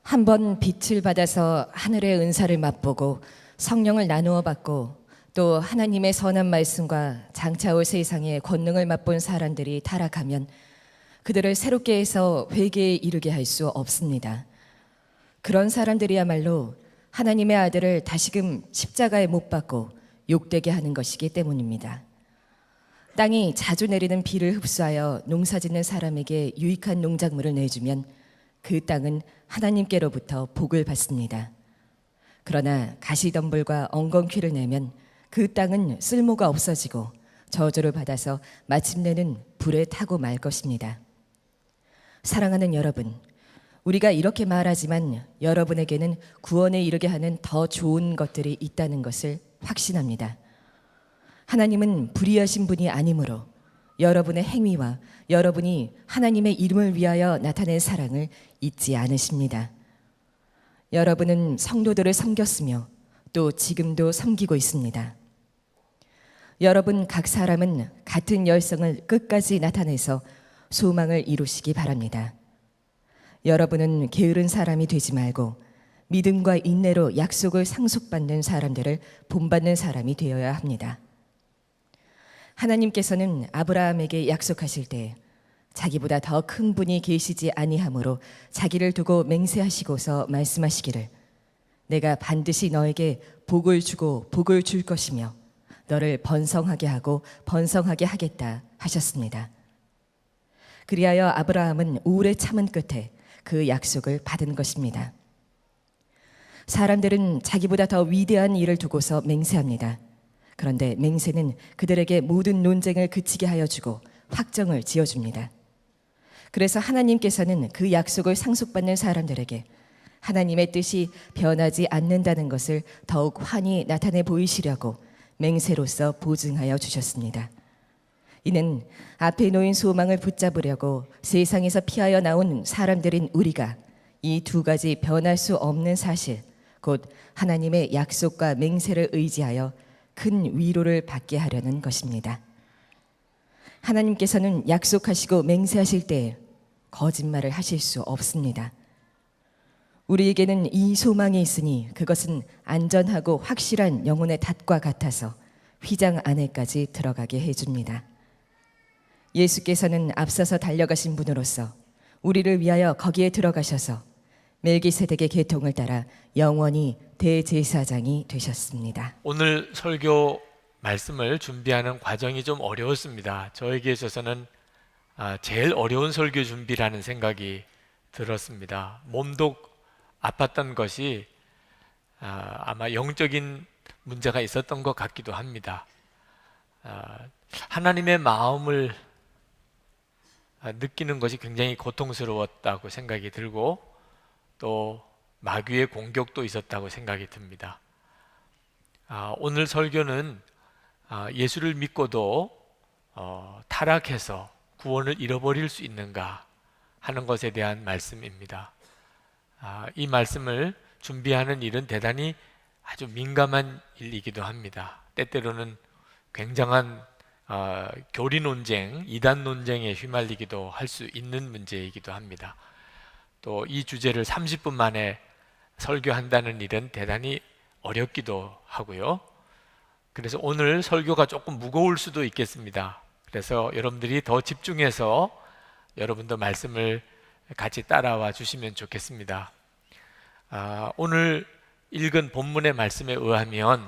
한 번 빛을 받아서 하늘의 은사를 맛보고 성령을 나누어 받고 또 하나님의 선한 말씀과 장차 올 세상의 권능을 맛본 사람들이 타락하면 그들을 새롭게 해서 회개에 이르게 할 수 없습니다. 그런 사람들이야말로 하나님의 아들을 다시금 십자가에 못 박고 욕되게 하는 것이기 때문입니다. 땅이 자주 내리는 비를 흡수하여 농사짓는 사람에게 유익한 농작물을 내주면 그 땅은 하나님께로부터 복을 받습니다. 그러나 가시덤불과 엉겅퀴를 내면 그 땅은 쓸모가 없어지고 저주를 받아서 마침내는 불에 타고 말 것입니다. 사랑하는 여러분, 우리가 이렇게 말하지만 여러분에게는 구원에 이르게 하는 더 좋은 것들이 있다는 것을 확신합니다. 하나님은 불의하신 분이 아니므로 여러분의 행위와 여러분이 하나님의 이름을 위하여 나타낸 사랑을 잊지 않으십니다. 여러분은 성도들을 섬겼으며 또 지금도 섬기고 있습니다. 여러분 각 사람은 같은 열성을 끝까지 나타내서 소망을 이루시기 바랍니다. 여러분은 게으른 사람이 되지 말고 믿음과 인내로 약속을 상속받는 사람들을 본받는 사람이 되어야 합니다. 하나님께서는 아브라함에게 약속하실 때 자기보다 더 큰 분이 계시지 아니하므로 자기를 두고 맹세하시고서 말씀하시기를 내가 반드시 너에게 복을 주고 복을 줄 것이며 너를 번성하게 하고 번성하게 하겠다 하셨습니다. 그리하여 아브라함은 오래 참은 끝에 그 약속을 받은 것입니다. 사람들은 자기보다 더 위대한 일을 두고서 맹세합니다. 그런데 맹세는 그들에게 모든 논쟁을 그치게 하여 주고 확정을 지어줍니다. 그래서 하나님께서는 그 약속을 상속받는 사람들에게 하나님의 뜻이 변하지 않는다는 것을 더욱 환히 나타내 보이시려고 맹세로서 보증하여 주셨습니다. 이는 앞에 놓인 소망을 붙잡으려고 세상에서 피하여 나온 사람들인 우리가 이 두 가지 변할 수 없는 사실, 곧 하나님의 약속과 맹세를 의지하여 큰 위로를 받게 하려는 것입니다. 하나님께서는 약속하시고 맹세하실 때 거짓말을 하실 수 없습니다. 우리에게는 이 소망이 있으니 그것은 안전하고 확실한 영혼의 닷과 같아서 휘장 안에까지 들어가게 해줍니다. 예수께서는 앞서서 달려가신 분으로서 우리를 위하여 거기에 들어가셔서 멜기세덱의 계통을 따라 영원히 대제사장이 되셨습니다. 오늘 설교 말씀을 준비하는 과정이 좀 어려웠습니다. 저에게 있어서는 제일 어려운 설교 준비라는 생각이 들었습니다. 몸도 아팠던 것이 아마 영적인 문제가 있었던 것 같기도 합니다. 하나님의 마음을 느끼는 것이 굉장히 고통스러웠다고 생각이 들고 또 마귀의 공격도 있었다고 생각이 듭니다. 오늘 설교는 예수를 믿고도 타락해서 구원을 잃어버릴 수 있는가 하는 것에 대한 말씀입니다. 이 말씀을 준비하는 일은 대단히 아주 민감한 일이기도 합니다. 때때로는 굉장한 교리 논쟁, 이단 논쟁에 휘말리기도 할 수 있는 문제이기도 합니다. 또 이 주제를 30분 만에 설교한다는 일은 대단히 어렵기도 하고요. 그래서 오늘 설교가 조금 무거울 수도 있겠습니다. 그래서 여러분들이 더 집중해서 여러분도 말씀을 같이 따라와 주시면 좋겠습니다. 오늘 읽은 본문의 말씀에 의하면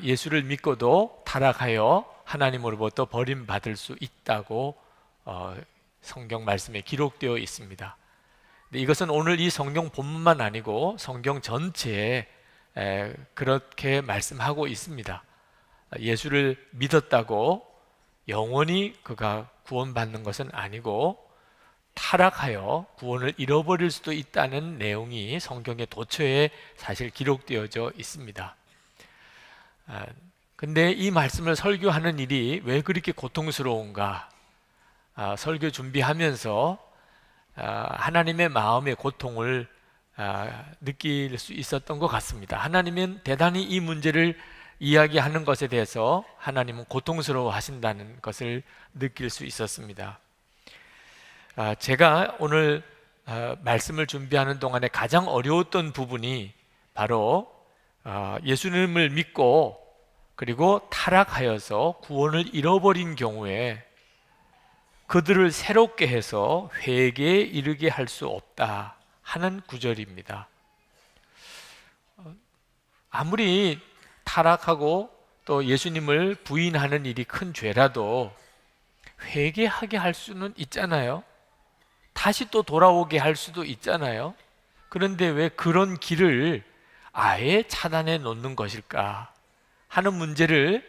예수를 믿고도 타락하여 하나님으로부터 버림받을 수 있다고 성경 말씀에 기록되어 있습니다. 이것은 오늘 이 성경 본문만 아니고 성경 전체에 그렇게 말씀하고 있습니다. 예수를 믿었다고 영원히 그가 구원받는 것은 아니고 타락하여 구원을 잃어버릴 수도 있다는 내용이 성경의 도처에 사실 기록되어져 있습니다. 근데 이 말씀을 설교하는 일이 왜 그렇게 고통스러운가? 설교 준비하면서 하나님의 마음의 고통을 느낄 수 있었던 것 같습니다. 하나님은 대단히 이 문제를 이야기하는 것에 대해서 하나님은 고통스러워 하신다는 것을 느낄 수 있었습니다. 제가 오늘 말씀을 준비하는 동안에 가장 어려웠던 부분이 바로 예수님을 믿고 그리고 타락하여서 구원을 잃어버린 경우에 그들을 새롭게 해서 회개에 이르게 할 수 없다 하는 구절입니다. 아무리 타락하고 또 예수님을 부인하는 일이 큰 죄라도 회개하게 할 수는 있잖아요. 다시 또 돌아오게 할 수도 있잖아요. 그런데 왜 그런 길을 아예 차단해 놓는 것일까 하는 문제를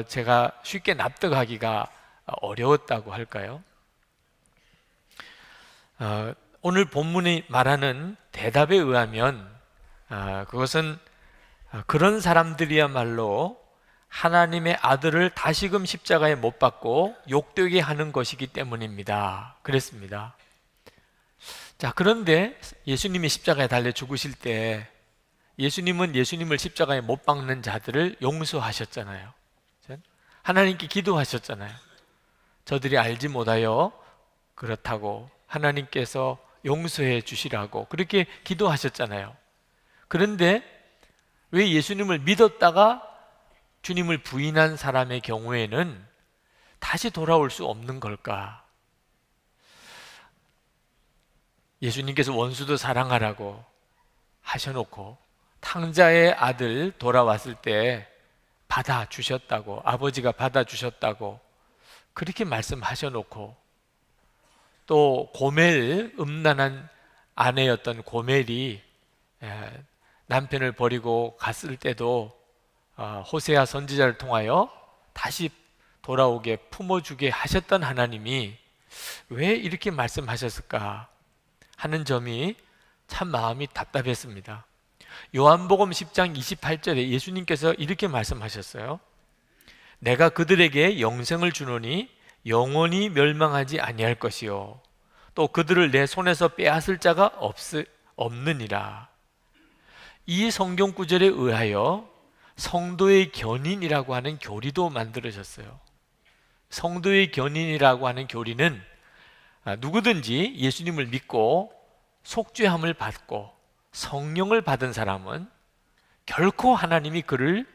제가 쉽게 납득하기가 어려웠다고 할까요? 오늘 본문이 말하는 대답에 의하면 그것은 그런 사람들이야말로 하나님의 아들을 다시금 십자가에 못 박고 욕되게 하는 것이기 때문입니다. 그랬습니다. 자, 그런데 예수님이 십자가에 달려 죽으실 때 예수님은 예수님을 십자가에 못 박는 자들을 용서하셨잖아요. 하나님께 기도하셨잖아요. 저들이 알지 못하여 그렇다고 하나님께서 용서해 주시라고 그렇게 기도하셨잖아요. 그런데 왜 예수님을 믿었다가 주님을 부인한 사람의 경우에는 다시 돌아올 수 없는 걸까? 예수님께서 원수도 사랑하라고 하셔놓고 탕자의 아들 돌아왔을 때 받아주셨다고, 아버지가 받아주셨다고 그렇게 말씀하셔놓고 또 고멜, 음란한 아내였던 고멜이 남편을 버리고 갔을 때도 호세아 선지자를 통하여 다시 돌아오게 품어주게 하셨던 하나님이 왜 이렇게 말씀하셨을까 하는 점이 참 마음이 답답했습니다. 요한복음 10장 28절에 예수님께서 이렇게 말씀하셨어요. 내가 그들에게 영생을 주노니 영원히 멸망하지 아니할 것이요 또 그들을 내 손에서 빼앗을 자가 없느니라. 이 성경 구절에 의하여 성도의 견인이라고 하는 교리도 만들어졌어요. 성도의 견인이라고 하는 교리는 누구든지 예수님을 믿고 속죄함을 받고 성령을 받은 사람은 결코 하나님이 그를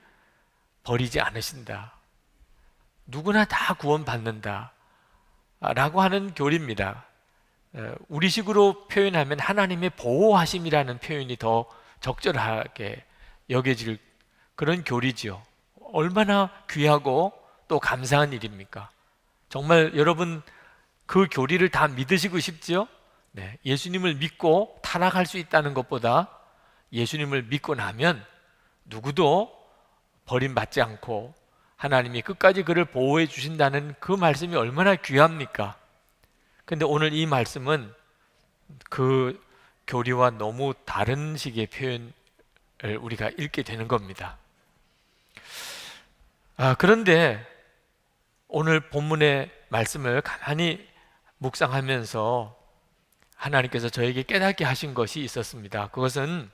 버리지 않으신다. 누구나 다 구원받는다 라고 하는 교리입니다. 우리식으로 표현하면 하나님의 보호하심이라는 표현이 더 적절하게 여겨질 그런 교리지요. 얼마나 귀하고 또 감사한 일입니까? 정말 여러분 그 교리를 다 믿으시고 싶지요? 네, 예수님을 믿고 타락할 수 있다는 것보다 예수님을 믿고 나면 누구도 버림받지 않고 하나님이 끝까지 그를 보호해 주신다는 그 말씀이 얼마나 귀합니까? 근데 오늘 이 말씀은 그 교리와 너무 다른 식의 표현을 우리가 읽게 되는 겁니다. 그런데 오늘 본문의 말씀을 가만히 묵상하면서 하나님께서 저에게 깨닫게 하신 것이 있었습니다. 그것은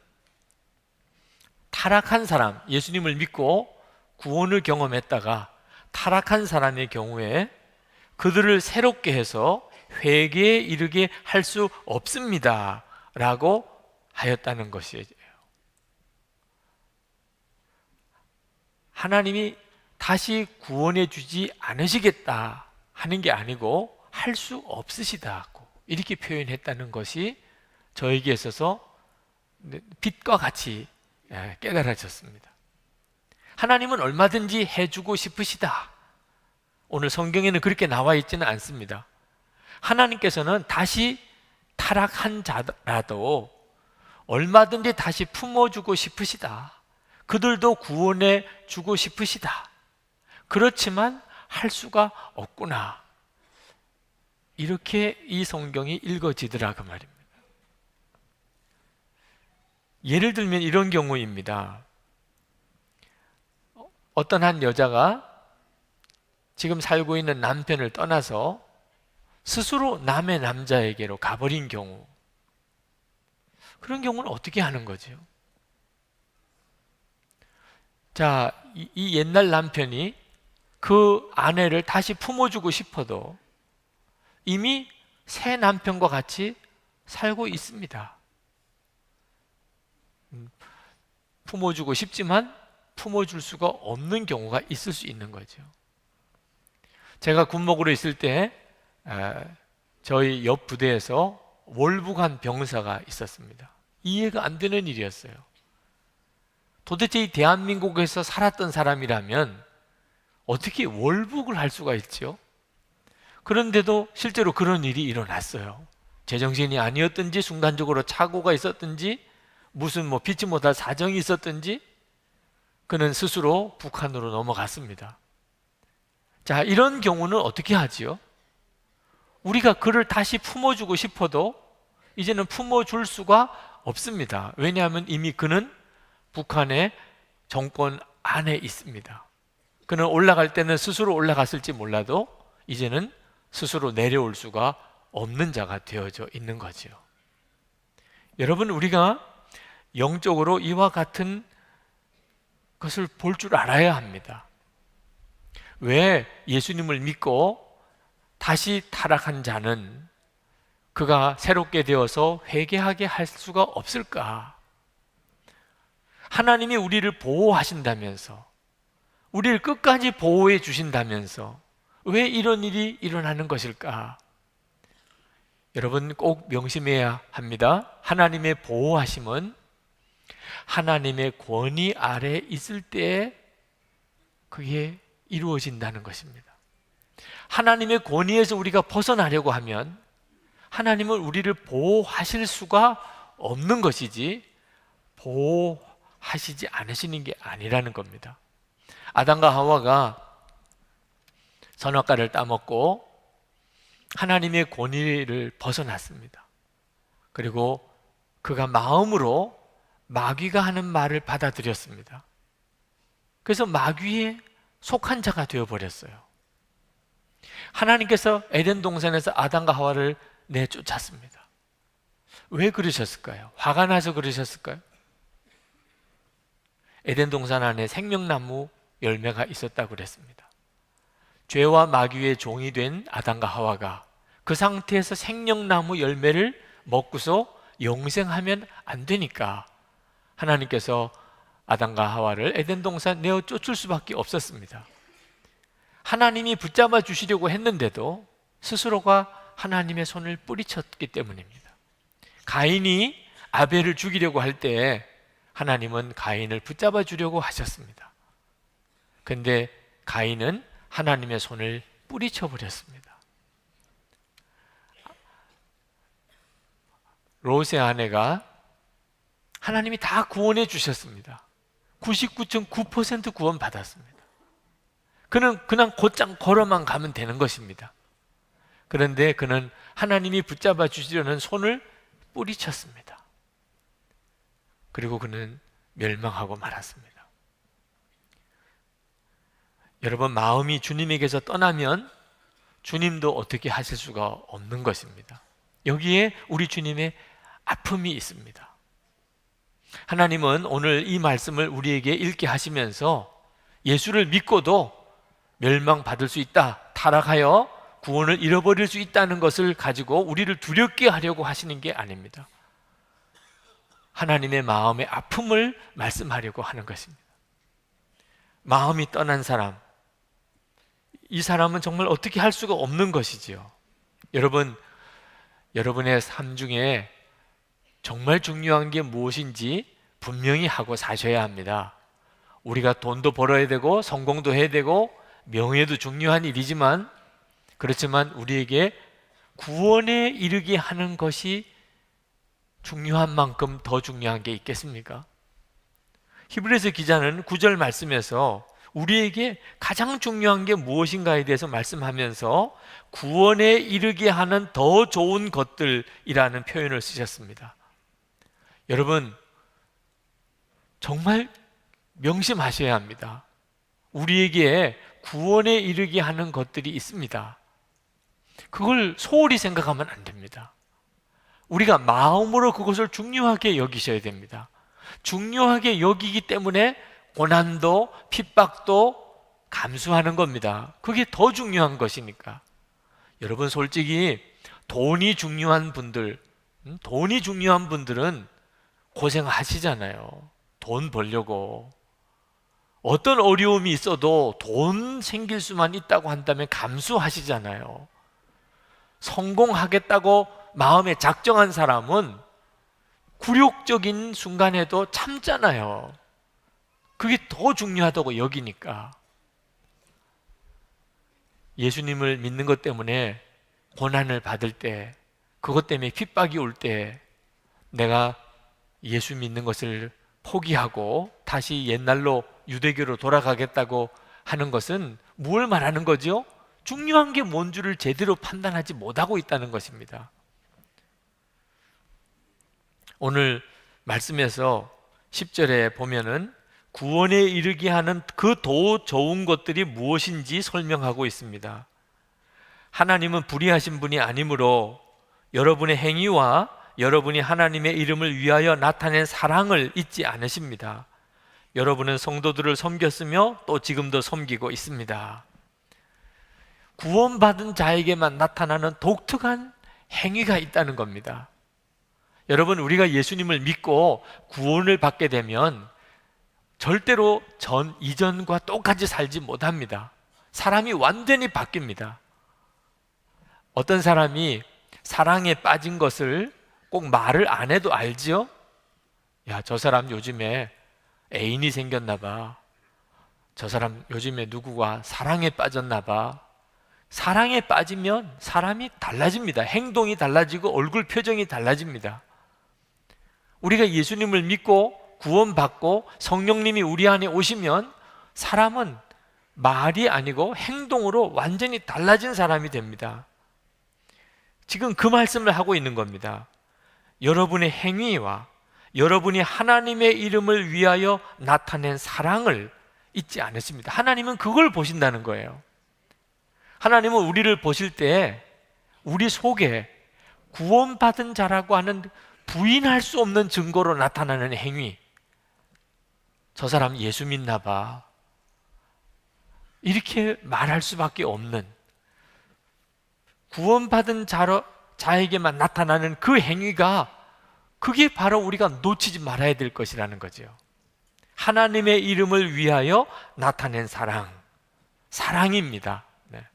타락한 사람, 예수님을 믿고 구원을 경험했다가 타락한 사람의 경우에 그들을 새롭게 해서 회개에 이르게 할 수 없습니다 라고 하였다는 것이에요. 하나님이 다시 구원해 주지 않으시겠다 하는 게 아니고 할 수 없으시다고 이렇게 표현했다는 것이 저에게 있어서 빛과 같이 깨달아졌습니다. 하나님은 얼마든지 해주고 싶으시다. 오늘 성경에는 그렇게 나와 있지는 않습니다. 하나님께서는 다시 타락한 자라도 얼마든지 다시 품어주고 싶으시다. 그들도 구원해 주고 싶으시다. 그렇지만 할 수가 없구나. 이렇게 이 성경이 읽어지더라 그 말입니다. 예를 들면 이런 경우입니다. 어떤 한 여자가 지금 살고 있는 남편을 떠나서 스스로 남의 남자에게로 가버린 경우, 그런 경우는 어떻게 하는 거죠? 자, 이 옛날 남편이 그 아내를 다시 품어주고 싶어도 이미 새 남편과 같이 살고 있습니다. 품어주고 싶지만 품어줄 수가 없는 경우가 있을 수 있는 거죠. 제가 군목으로 있을 때 저희 옆 부대에서 월북한 병사가 있었습니다. 이해가 안 되는 일이었어요. 도대체 이 대한민국에서 살았던 사람이라면 어떻게 월북을 할 수가 있죠? 그런데도 실제로 그런 일이 일어났어요. 제정신이 아니었든지 순간적으로 착오가 있었든지 무슨 피치 못할 사정이 있었든지 그는 스스로 북한으로 넘어갔습니다. 자, 이런 경우는 어떻게 하지요? 우리가 그를 다시 품어주고 싶어도 이제는 품어줄 수가 없습니다. 왜냐하면 이미 그는 북한의 정권 안에 있습니다. 그는 올라갈 때는 스스로 올라갔을지 몰라도 이제는 스스로 내려올 수가 없는 자가 되어져 있는 거죠. 여러분, 우리가 영적으로 이와 같은 것을 볼 줄 알아야 합니다. 왜 예수님을 믿고 다시 타락한 자는 그가 새롭게 되어서 회개하게 할 수가 없을까? 하나님이 우리를 보호하신다면서, 우리를 끝까지 보호해 주신다면서 왜 이런 일이 일어나는 것일까? 여러분, 꼭 명심해야 합니다. 하나님의 보호하심은 하나님의 권위 아래 있을 때 그게 이루어진다는 것입니다. 하나님의 권위에서 우리가 벗어나려고 하면 하나님은 우리를 보호하실 수가 없는 것이지 보호하시지 않으시는 게 아니라는 겁니다. 아담과 하와가 선악과를 따먹고 하나님의 권위를 벗어났습니다. 그리고 그가 마음으로 마귀가 하는 말을 받아들였습니다. 그래서 마귀에 속한 자가 되어버렸어요. 하나님께서 에덴 동산에서 아담과 하와를 내쫓았습니다. 왜 그러셨을까요? 화가 나서 그러셨을까요? 에덴 동산 안에 생명나무 열매가 있었다고 그랬습니다. 죄와 마귀의 종이 된 아담과 하와가 그 상태에서 생명나무 열매를 먹고서 영생하면 안 되니까 하나님께서 아담과 하와를 에덴 동산 내어 쫓을 수밖에 없었습니다. 하나님이 붙잡아 주시려고 했는데도 스스로가 하나님의 손을 뿌리쳤기 때문입니다. 가인이 아벨을 죽이려고 할 때 하나님은 가인을 붙잡아 주려고 하셨습니다. 그런데 가인은 하나님의 손을 뿌리쳐 버렸습니다. 롯의 아내가 하나님이 다 구원해 주셨습니다. 99.9% 구원 받았습니다. 그는 그냥 곧장 걸어만 가면 되는 것입니다. 그런데 그는 하나님이 붙잡아 주시려는 손을 뿌리쳤습니다. 그리고 그는 멸망하고 말았습니다. 여러분, 마음이 주님에게서 떠나면 주님도 어떻게 하실 수가 없는 것입니다. 여기에 우리 주님의 아픔이 있습니다. 하나님은 오늘 이 말씀을 우리에게 읽게 하시면서 예수를 믿고도 멸망받을 수 있다, 타락하여 구원을 잃어버릴 수 있다는 것을 가지고 우리를 두렵게 하려고 하시는 게 아닙니다. 하나님의 마음의 아픔을 말씀하려고 하는 것입니다. 마음이 떠난 사람, 이 사람은 정말 어떻게 할 수가 없는 것이지요. 여러분, 여러분의 삶 중에 정말 중요한 게 무엇인지 분명히 하고 사셔야 합니다. 우리가 돈도 벌어야 되고 성공도 해야 되고 명예도 중요한 일이지만, 그렇지만 우리에게 구원에 이르게 하는 것이 중요한 만큼 더 중요한 게 있겠습니까? 히브리서 기자는 9절 말씀에서 우리에게 가장 중요한 게 무엇인가에 대해서 말씀하면서 구원에 이르게 하는 더 좋은 것들이라는 표현을 쓰셨습니다. 여러분, 정말 명심하셔야 합니다. 우리에게 구원에 이르게 하는 것들이 있습니다. 그걸 소홀히 생각하면 안 됩니다. 우리가 마음으로 그것을 중요하게 여기셔야 됩니다. 중요하게 여기기 때문에 고난도 핍박도 감수하는 겁니다. 그게 더 중요한 것이니까. 여러분, 솔직히 돈이 중요한 분들 돈이 중요한 분들은 고생하시잖아요. 돈 벌려고. 어떤 어려움이 있어도 돈 생길 수만 있다고 한다면 감수하시잖아요. 성공하겠다고 마음에 작정한 사람은 굴욕적인 순간에도 참잖아요. 그게 더 중요하다고 여기니까. 예수님을 믿는 것 때문에 고난을 받을 때, 그것 때문에 핍박이 올 때 내가 예수 믿는 것을 포기하고 다시 옛날로 유대교로 돌아가겠다고 하는 것은 무엇을 말하는 거죠? 중요한 게 뭔 줄을 제대로 판단하지 못하고 있다는 것입니다. 오늘 말씀에서 10절에 보면은 구원에 이르게 하는 그 더 좋은 것들이 무엇인지 설명하고 있습니다. 하나님은 불의하신 분이 아니므로 여러분의 행위와 여러분이 하나님의 이름을 위하여 나타낸 사랑을 잊지 않으십니다. 여러분은 성도들을 섬겼으며 또 지금도 섬기고 있습니다. 구원받은 자에게만 나타나는 독특한 행위가 있다는 겁니다. 여러분, 우리가 예수님을 믿고 구원을 받게 되면 절대로 이전과 똑같이 살지 못합니다. 사람이 완전히 바뀝니다. 어떤 사람이 사랑에 빠진 것을 꼭 말을 안 해도 알지요? 야, 저 사람 요즘에 애인이 생겼나 봐. 저 사람 요즘에 누구가 사랑에 빠졌나 봐. 사랑에 빠지면 사람이 달라집니다. 행동이 달라지고 얼굴 표정이 달라집니다. 우리가 예수님을 믿고 구원받고 성령님이 우리 안에 오시면 사람은 말이 아니고 행동으로 완전히 달라진 사람이 됩니다. 지금 그 말씀을 하고 있는 겁니다. 여러분의 행위와 여러분이 하나님의 이름을 위하여 나타낸 사랑을 잊지 않으십니다. 하나님은 그걸 보신다는 거예요. 하나님은 우리를 보실 때 우리 속에 구원받은 자라고 하는 부인할 수 없는 증거로 나타나는 행위, 저 사람 예수 믿나 봐, 이렇게 말할 수밖에 없는, 구원받은 자에게만 나타나는 그 행위가, 그게 바로 우리가 놓치지 말아야 될 것이라는 거죠. 하나님의 이름을 위하여 나타낸 사랑입니다. 네.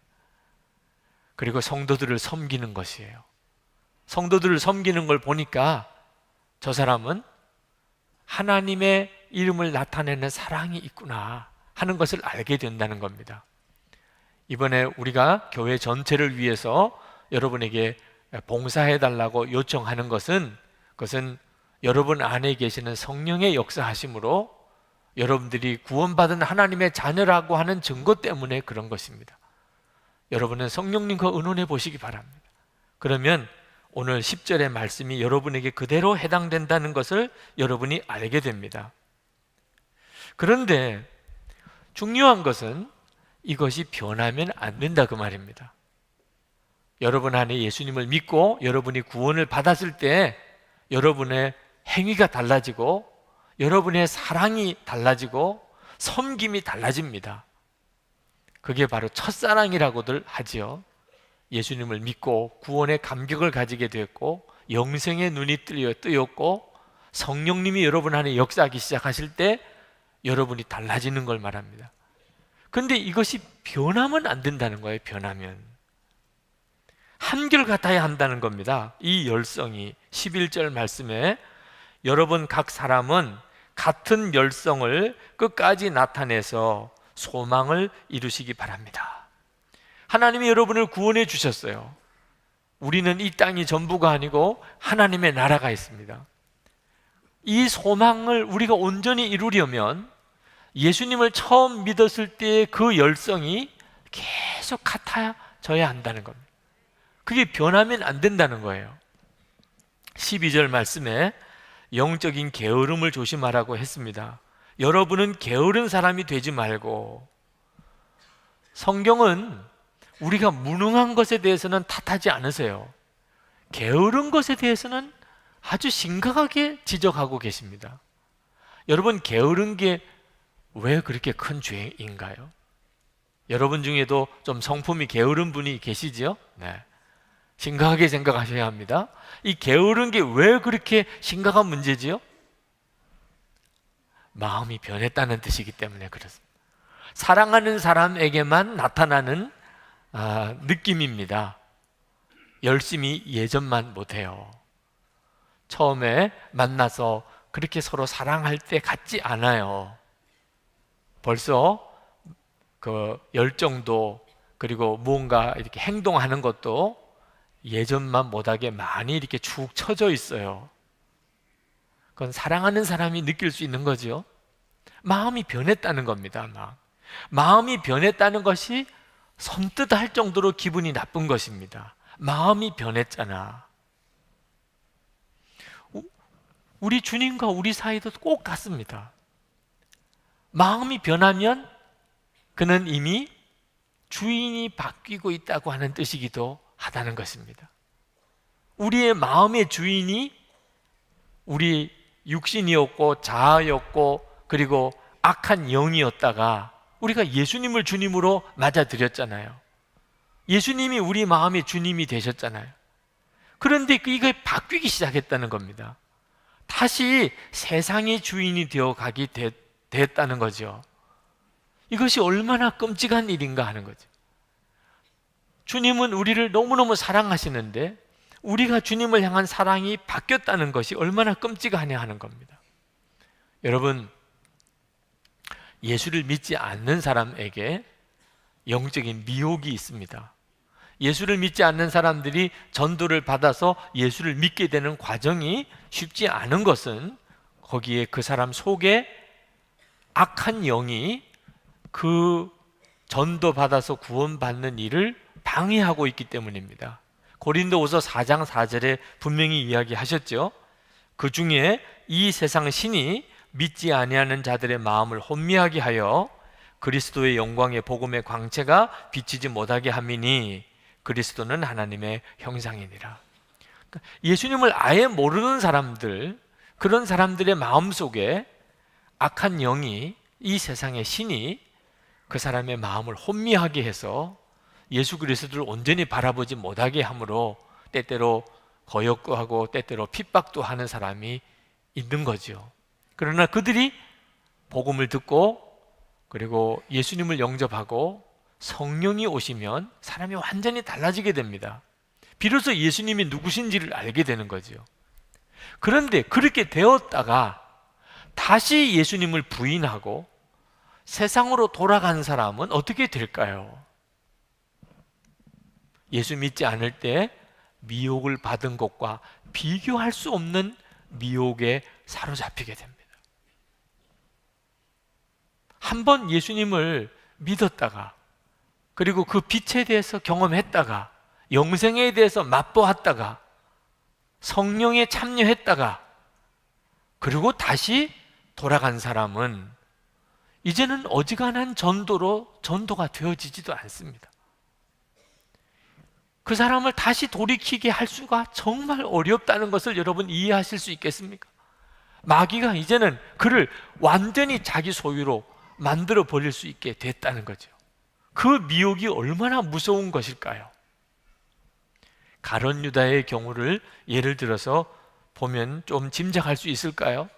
그리고 성도들을 섬기는 것이에요. 성도들을 섬기는 걸 보니까 저 사람은 하나님의 이름을 나타내는 사랑이 있구나 하는 것을 알게 된다는 겁니다. 이번에 우리가 교회 전체를 위해서 여러분에게 봉사해달라고 요청하는 것은, 그것은 여러분 안에 계시는 성령의 역사하심으로 여러분들이 구원받은 하나님의 자녀라고 하는 증거 때문에 그런 것입니다. 여러분은 성령님과 의논해 보시기 바랍니다. 그러면 오늘 10절의 말씀이 여러분에게 그대로 해당된다는 것을 여러분이 알게 됩니다. 그런데 중요한 것은 이것이 변하면 안 된다, 그 말입니다. 여러분 안에 예수님을 믿고 여러분이 구원을 받았을 때 여러분의 행위가 달라지고 여러분의 사랑이 달라지고 섬김이 달라집니다. 그게 바로 첫사랑이라고들 하지요. 예수님을 믿고 구원의 감격을 가지게 되었고 영생의 눈이 뜨였고 성령님이 여러분 안에 역사하기 시작하실 때 여러분이 달라지는 걸 말합니다. 그런데 이것이 변하면 안 된다는 거예요. 변하면 한결같아야 한다는 겁니다. 이 열성이 11절 말씀에 여러분 각 사람은 같은 열성을 끝까지 나타내서 소망을 이루시기 바랍니다. 하나님이 여러분을 구원해 주셨어요. 우리는 이 땅이 전부가 아니고 하나님의 나라가 있습니다. 이 소망을 우리가 온전히 이루려면 예수님을 처음 믿었을 때의 그 열성이 계속 같아져야 한다는 겁니다. 그게 변하면 안 된다는 거예요. 12절 말씀에 영적인 게으름을 조심하라고 했습니다. 여러분은 게으른 사람이 되지 말고, 성경은 우리가 무능한 것에 대해서는 탓하지 않으세요. 게으른 것에 대해서는 아주 심각하게 지적하고 계십니다. 여러분, 게으른 게 왜 그렇게 큰 죄인가요? 여러분 중에도 좀 성품이 게으른 분이 계시죠? 네. 심각하게 생각하셔야 합니다. 이 게으른 게 왜 그렇게 심각한 문제지요? 마음이 변했다는 뜻이기 때문에 그렇습니다. 사랑하는 사람에게만 나타나는 느낌입니다. 열심히 예전만 못해요. 처음에 만나서 그렇게 서로 사랑할 때 같지 않아요. 벌써 그 열정도, 그리고 무언가 이렇게 행동하는 것도 예전만 못하게 많이 이렇게 축 처져 있어요. 그건 사랑하는 사람이 느낄 수 있는 거죠. 마음이 변했다는 겁니다. 마음이 변했다는 것이 섬뜩 할 정도로 기분이 나쁜 것입니다. 마음이 변했잖아. 우리 주님과 우리 사이도 꼭 같습니다. 마음이 변하면 그는 이미 주인이 바뀌고 있다고 하는 뜻이기도 하다는 것입니다. 우리의 마음의 주인이 우리 육신이었고 자아였고 그리고 악한 영이었다가 우리가 예수님을 주님으로 맞아들였잖아요. 예수님이 우리 마음의 주님이 되셨잖아요. 그런데 이게 바뀌기 시작했다는 겁니다. 다시 세상의 주인이 되어가게 됐다는 거죠. 이것이 얼마나 끔찍한 일인가 하는 거죠. 주님은 우리를 너무너무 사랑하시는데 우리가 주님을 향한 사랑이 바뀌었다는 것이 얼마나 끔찍하냐 하는 겁니다. 여러분, 예수를 믿지 않는 사람에게 영적인 미혹이 있습니다. 예수를 믿지 않는 사람들이 전도를 받아서 예수를 믿게 되는 과정이 쉽지 않은 것은 거기에 그 사람 속에 악한 영이 그 전도 받아서 구원받는 일을 방해하고 있기 때문입니다. 고린도후서 4장 4절에 분명히 이야기하셨죠. 그 중에 이 세상 신이 믿지 아니하는 자들의 마음을 혼미하게 하여 그리스도의 영광의 복음의 광채가 비치지 못하게 함이니 그리스도는 하나님의 형상이니라. 예수님을 아예 모르는 사람들, 그런 사람들의 마음속에 악한 영이, 이 세상의 신이 그 사람의 마음을 혼미하게 해서 예수 그리스도를 온전히 바라보지 못하게 함으로 때때로 거역도 하고 때때로 핍박도 하는 사람이 있는 거죠. 그러나 그들이 복음을 듣고 그리고 예수님을 영접하고 성령이 오시면 사람이 완전히 달라지게 됩니다. 비로소 예수님이 누구신지를 알게 되는 거죠. 그런데 그렇게 되었다가 다시 예수님을 부인하고 세상으로 돌아간 사람은 어떻게 될까요? 예수 믿지 않을 때 미혹을 받은 것과 비교할 수 없는 미혹에 사로잡히게 됩니다. 한번 예수님을 믿었다가 그리고 그 빛에 대해서 경험했다가 영생에 대해서 맛보았다가 성령에 참여했다가 그리고 다시 돌아간 사람은 이제는 어지간한 전도로 전도가 되어지지도 않습니다. 그 사람을 다시 돌이키게 할 수가 정말 어렵다는 것을 여러분 이해하실 수 있겠습니까? 마귀가 이제는 그를 완전히 자기 소유로 만들어 버릴 수 있게 됐다는 거죠. 그 미혹이 얼마나 무서운 것일까요? 가룟 유다의 경우를 예를 들어서 보면 좀 짐작할 수 있을까요?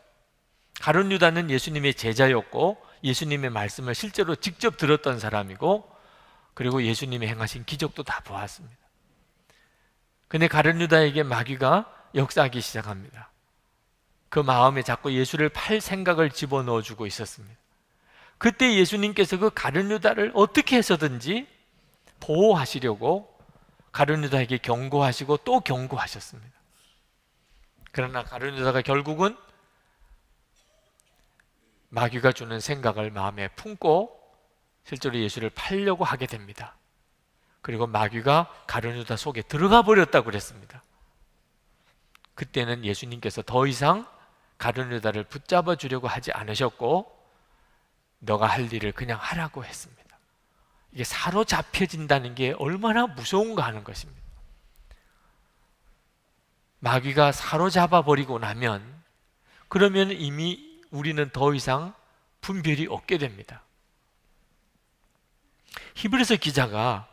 가룟 유다는 예수님의 제자였고 예수님의 말씀을 실제로 직접 들었던 사람이고 그리고 예수님이 행하신 기적도 다 보았습니다. 근데 가룟 유다에게 마귀가 역사하기 시작합니다. 그 마음에 자꾸 예수를 팔 생각을 집어넣어 주고 있었습니다. 그때 예수님께서 그 가룟 유다를 어떻게 해서든지 보호하시려고 가룟 유다에게 경고하시고 또 경고하셨습니다. 그러나 가룟 유다가 결국은 마귀가 주는 생각을 마음에 품고 실제로 예수를 팔려고 하게 됩니다. 그리고 마귀가 가룟 유다 속에 들어가 버렸다고 그랬습니다. 그때는 예수님께서 더 이상 가룟 유다를 붙잡아 주려고 하지 않으셨고 너가 할 일을 그냥 하라고 했습니다. 이게 사로잡혀진다는 게 얼마나 무서운가 하는 것입니다. 마귀가 사로잡아 버리고 나면 그러면 이미 우리는 더 이상 분별이 없게 됩니다. 히브리서 기자가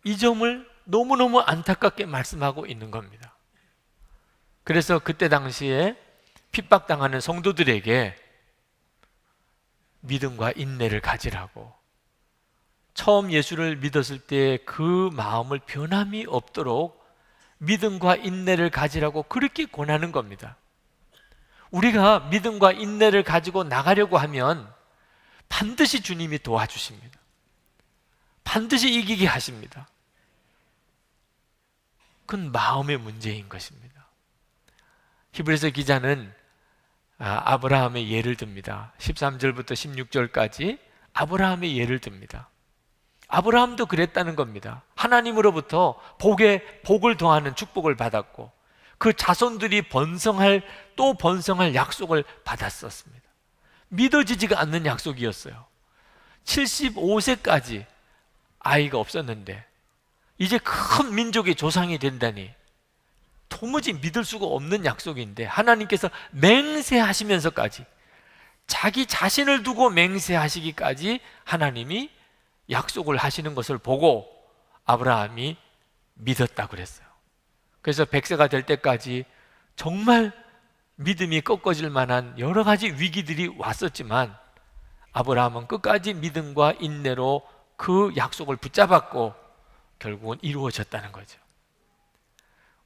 이 점을 너무너무 안타깝게 말씀하고 있는 겁니다. 그래서 그때 당시에 핍박당하는 성도들에게 믿음과 인내를 가지라고, 처음 예수를 믿었을 때 그 마음을 변함이 없도록 믿음과 인내를 가지라고 그렇게 권하는 겁니다. 우리가 믿음과 인내를 가지고 나가려고 하면 반드시 주님이 도와주십니다. 반드시 이기게 하십니다. 그건 마음의 문제인 것입니다. 히브리서 기자는 아브라함의 예를 듭니다. 13절부터 16절까지 아브라함의 예를 듭니다. 아브라함도 그랬다는 겁니다. 하나님으로부터 복을 더하는 축복을 받았고 그 자손들이 또 번성할 약속을 받았었습니다. 믿어지지가 않는 약속이었어요. 75세까지 아이가 없었는데 이제 큰 민족의 조상이 된다니 도무지 믿을 수가 없는 약속인데, 하나님께서 맹세하시면서까지, 자기 자신을 두고 맹세하시기까지 하나님이 약속을 하시는 것을 보고 아브라함이 믿었다고 그랬어요. 그래서 100세가 될 때까지 정말 믿음이 꺾어질 만한 여러 가지 위기들이 왔었지만 아브라함은 끝까지 믿음과 인내로 그 약속을 붙잡았고 결국은 이루어졌다는 거죠.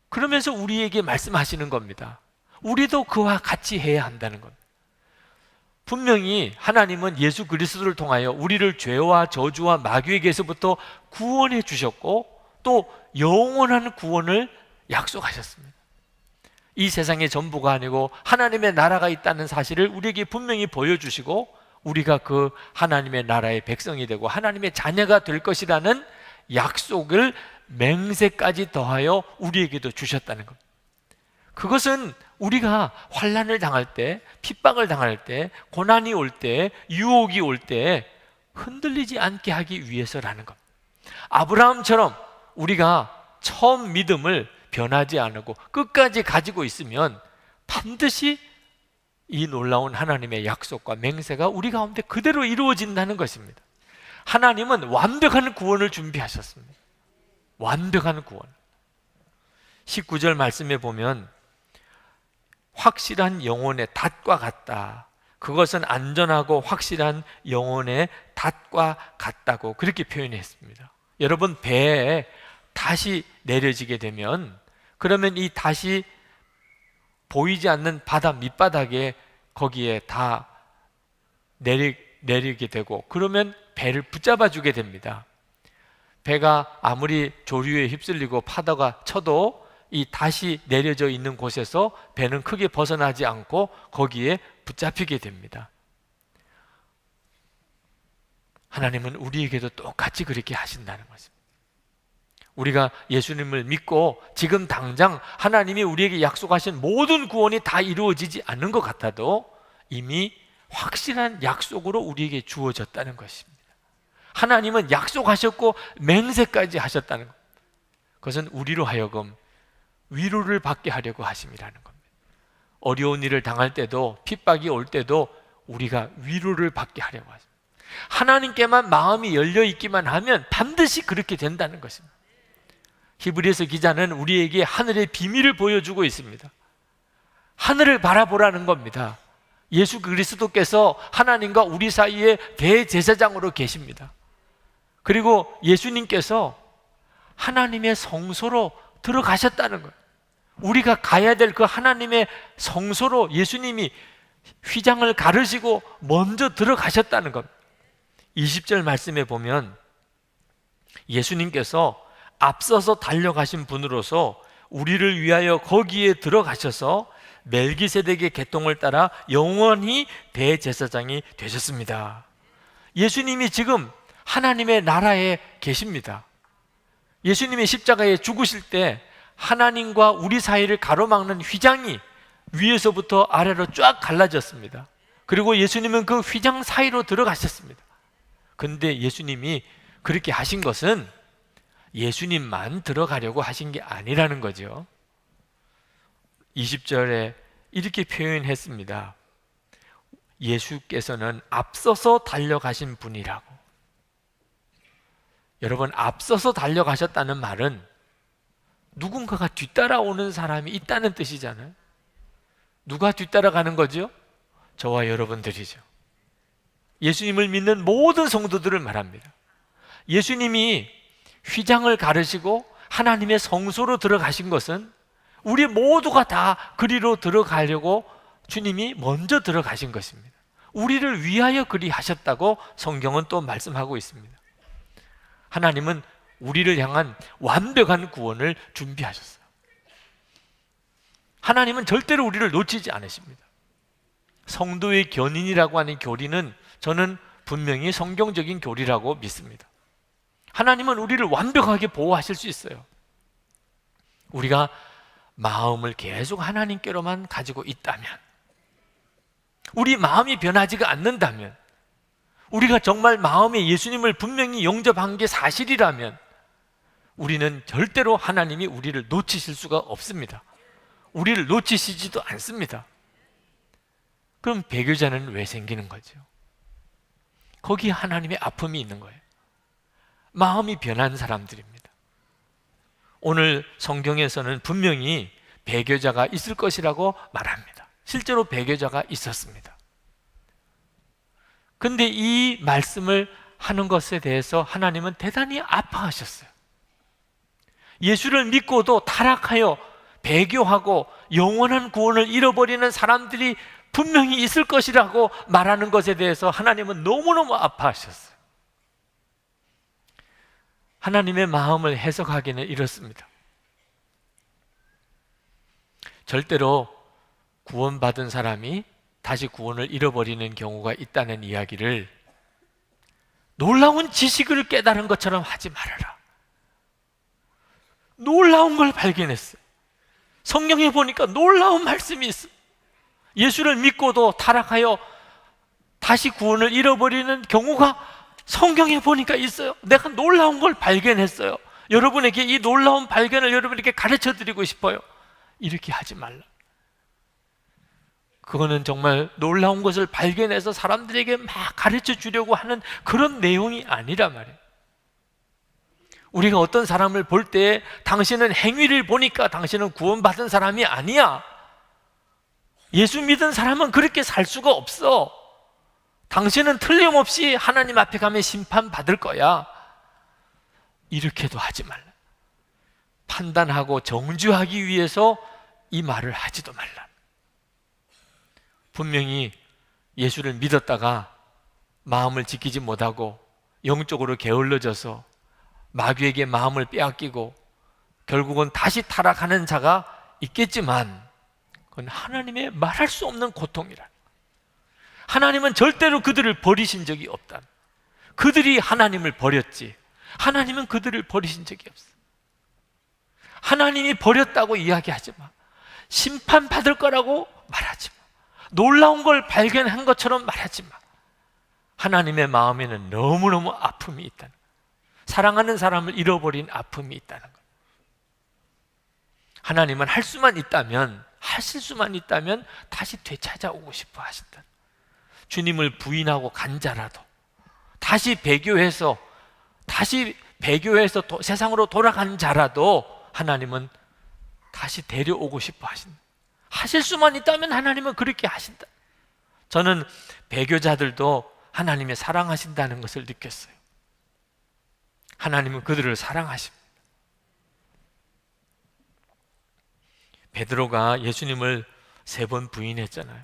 그러면서 우리에게 말씀하시는 겁니다. 우리도 그와 같이 해야 한다는 겁니다. 분명히 하나님은 예수 그리스도를 통하여 우리를 죄와 저주와 마귀에게서부터 구원해 주셨고 또 영원한 구원을 약속하셨습니다. 이 세상의 전부가 아니고 하나님의 나라가 있다는 사실을 우리에게 분명히 보여주시고 우리가 그 하나님의 나라의 백성이 되고 하나님의 자녀가 될 것이라는 약속을 맹세까지 더하여 우리에게도 주셨다는 것. 그것은 우리가 환난을 당할 때, 핍박을 당할 때, 고난이 올 때, 유혹이 올 때 흔들리지 않게 하기 위해서라는 것. 아브라함처럼 우리가 처음 믿음을 변하지 않고 끝까지 가지고 있으면 반드시 이 놀라운 하나님의 약속과 맹세가 우리 가운데 그대로 이루어진다는 것입니다. 하나님은 완벽한 구원을 준비하셨습니다. 완벽한 구원. 19절 말씀에 보면 확실한 영혼의 닷과 같다. 그것은 안전하고 확실한 영혼의 닷과 같다고 그렇게 표현했습니다. 여러분, 배에 닷이 내려지게 되면 그러면 이 닷이 보이지 않는 바다 밑바닥에 거기에 다 내리게 되고 그러면 배를 붙잡아 주게 됩니다. 배가 아무리 조류에 휩쓸리고 파도가 쳐도 이 닷이 내려져 있는 곳에서 배는 크게 벗어나지 않고 거기에 붙잡히게 됩니다. 하나님은 우리에게도 똑같이 그렇게 하신다는 것입니다. 우리가 예수님을 믿고 지금 당장 하나님이 우리에게 약속하신 모든 구원이 다 이루어지지 않는 것 같아도 이미 확실한 약속으로 우리에게 주어졌다는 것입니다. 하나님은 약속하셨고 맹세까지 하셨다는 것. 그것은 우리로 하여금 위로를 받게 하려고 하심이라는 겁니다. 어려운 일을 당할 때도 핍박이 올 때도 우리가 위로를 받게 하려고 하십니다. 하나님께만 마음이 열려 있기만 하면 반드시 그렇게 된다는 것입니다. 히브리서 기자는 우리에게 하늘의 비밀을 보여주고 있습니다. 하늘을 바라보라는 겁니다. 예수 그리스도께서 하나님과 우리 사이에 대제사장으로 계십니다. 그리고 예수님께서 하나님의 성소로 들어가셨다는 거예요. 우리가 가야 될 그 하나님의 성소로 예수님이 휘장을 가르시고 먼저 들어가셨다는 겁니다. 20절 말씀에 보면 예수님께서 앞서서 달려가신 분으로서 우리를 위하여 거기에 들어가셔서 멜기세덱의 계통을 따라 영원히 대제사장이 되셨습니다. 예수님이 지금 하나님의 나라에 계십니다. 예수님이 십자가에 죽으실 때 하나님과 우리 사이를 가로막는 휘장이 위에서부터 아래로 쫙 갈라졌습니다. 그리고 예수님은 그 휘장 사이로 들어가셨습니다. 그런데 예수님이 그렇게 하신 것은 예수님만 들어가려고 하신 게 아니라는 거죠. 20절에 이렇게 표현했습니다. 예수께서는 앞서서 달려가신 분이라고. 여러분, 앞서서 달려가셨다는 말은 누군가가 뒤따라오는 사람이 있다는 뜻이잖아요. 누가 뒤따라가는 거죠? 저와 여러분들이죠. 예수님을 믿는 모든 성도들을 말합니다. 예수님이 휘장을 가르시고 하나님의 성소로 들어가신 것은 우리 모두가 다 그리로 들어가려고 주님이 먼저 들어가신 것입니다. 우리를 위하여 그리하셨다고 성경은 또 말씀하고 있습니다. 하나님은 우리를 향한 완벽한 구원을 준비하셨어요. 하나님은 절대로 우리를 놓치지 않으십니다. 성도의 견인이라고 하는 교리는 저는 분명히 성경적인 교리라고 믿습니다. 하나님은 우리를 완벽하게 보호하실 수 있어요. 우리가 마음을 계속 하나님께로만 가지고 있다면, 우리 마음이 변하지가 않는다면, 우리가 정말 마음에 예수님을 분명히 영접한 게 사실이라면 우리는 절대로 하나님이 우리를 놓치실 수가 없습니다. 우리를 놓치시지도 않습니다. 그럼 배교자는 왜 생기는 거죠? 거기에 하나님의 아픔이 있는 거예요. 마음이 변한 사람들입니다. 오늘 성경에서는 분명히 배교자가 있을 것이라고 말합니다. 실제로 배교자가 있었습니다. 근데 이 말씀을 하는 것에 대해서 하나님은 대단히 아파하셨어요. 예수를 믿고도 타락하여 배교하고 영원한 구원을 잃어버리는 사람들이 분명히 있을 것이라고 말하는 것에 대해서 하나님은 너무너무 아파하셨어요. 하나님의 마음을 해석하기는 이렇습니다. 절대로 구원받은 사람이 다시 구원을 잃어버리는 경우가 있다는 이야기를 놀라운 지식을 깨달은 것처럼 하지 말아라. 놀라운 걸 발견했어요. 성경에 보니까 놀라운 말씀이 있어요. 예수를 믿고도 타락하여 다시 구원을 잃어버리는 경우가 성경에 보니까 있어요. 내가 놀라운 걸 발견했어요. 여러분에게 이 놀라운 발견을 여러분에게 가르쳐 드리고 싶어요. 이렇게 하지 말라. 그거는 정말 놀라운 것을 발견해서 사람들에게 막 가르쳐 주려고 하는 그런 내용이 아니란 말이에요. 우리가 어떤 사람을 볼 때 당신은 행위를 보니까 당신은 구원받은 사람이 아니야. 예수 믿은 사람은 그렇게 살 수가 없어. 당신은 틀림없이 하나님 앞에 가면 심판받을 거야. 이렇게도 하지 말라. 판단하고 정죄하기 위해서 이 말을 하지도 말라. 분명히 예수를 믿었다가 마음을 지키지 못하고 영적으로 게을러져서 마귀에게 마음을 빼앗기고 결국은 다시 타락하는 자가 있겠지만 그건 하나님의 말할 수 없는 고통이라. 하나님은 절대로 그들을 버리신 적이 없다. 그들이 하나님을 버렸지 하나님은 그들을 버리신 적이 없어. 하나님이 버렸다고 이야기하지 마. 심판받을 거라고 말하지 마. 놀라운 걸 발견한 것처럼 말하지 마. 하나님의 마음에는 너무너무 아픔이 있다는 거예요. 사랑하는 사람을 잃어버린 아픔이 있다는 거예요. 하나님은 할 수만 있다면, 하실 수만 있다면 다시 되찾아오고 싶어 하신다. 주님을 부인하고 간 자라도 다시 배교해서 세상으로 돌아간 자라도 하나님은 다시 데려오고 싶어 하신다. 하실 수만 있다면 하나님은 그렇게 하신다. 저는 배교자들도 하나님의 사랑하신다는 것을 느꼈어요. 하나님은 그들을 사랑하십니다. 베드로가 예수님을 3번 부인했잖아요.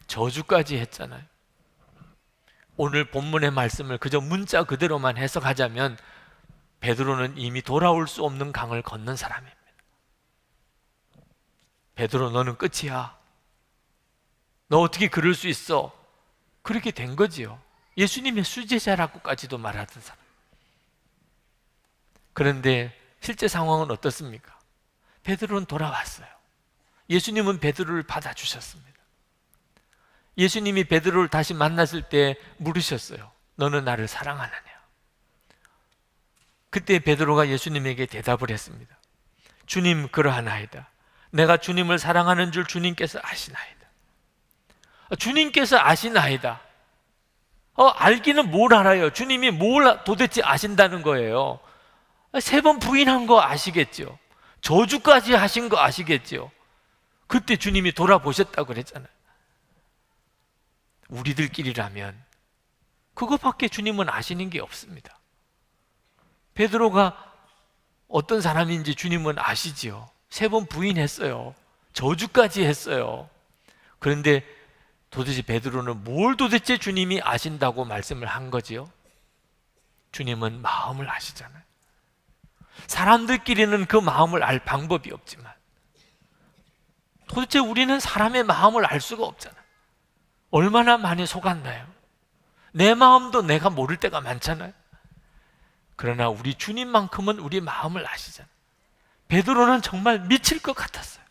저주까지 했잖아요. 오늘 본문의 말씀을 그저 문자 그대로만 해석하자면 베드로는 이미 돌아올 수 없는 강을 건넌 사람입니다. 베드로, 너는 끝이야. 너 어떻게 그럴 수 있어? 그렇게 된 거지요. 예수님의 수제자라고까지도 말하던 사람. 그런데 실제 상황은 어떻습니까? 베드로는 돌아왔어요. 예수님은 베드로를 받아주셨습니다. 예수님이 베드로를 다시 만났을 때 물으셨어요. 너는 나를 사랑하느냐? 그때 베드로가 예수님에게 대답을 했습니다. 주님, 그러하나이다. 내가 주님을 사랑하는 줄 주님께서 아시나이다. 주님께서 아시나이다. 알기는 뭘 알아요? 주님이 뭘 도대체 아신다는 거예요? 3번 부인한 거 아시겠죠? 저주까지 하신 거 아시겠죠? 그때 주님이 돌아보셨다고 그랬잖아요. 우리들끼리라면 그거밖에 주님은 아시는 게 없습니다. 베드로가 어떤 사람인지 주님은 아시지요. 3번 부인했어요. 저주까지 했어요. 그런데 도대체 베드로는 뭘 도대체 주님이 아신다고 말씀을 한 거지요? 주님은 마음을 아시잖아요. 사람들끼리는 그 마음을 알 방법이 없지만 도대체 우리는 사람의 마음을 알 수가 없잖아요. 얼마나 많이 속았나요? 내 마음도 내가 모를 때가 많잖아요. 그러나 우리 주님만큼은 우리 마음을 아시잖아요. 베드로는 정말 미칠 것 같았어요.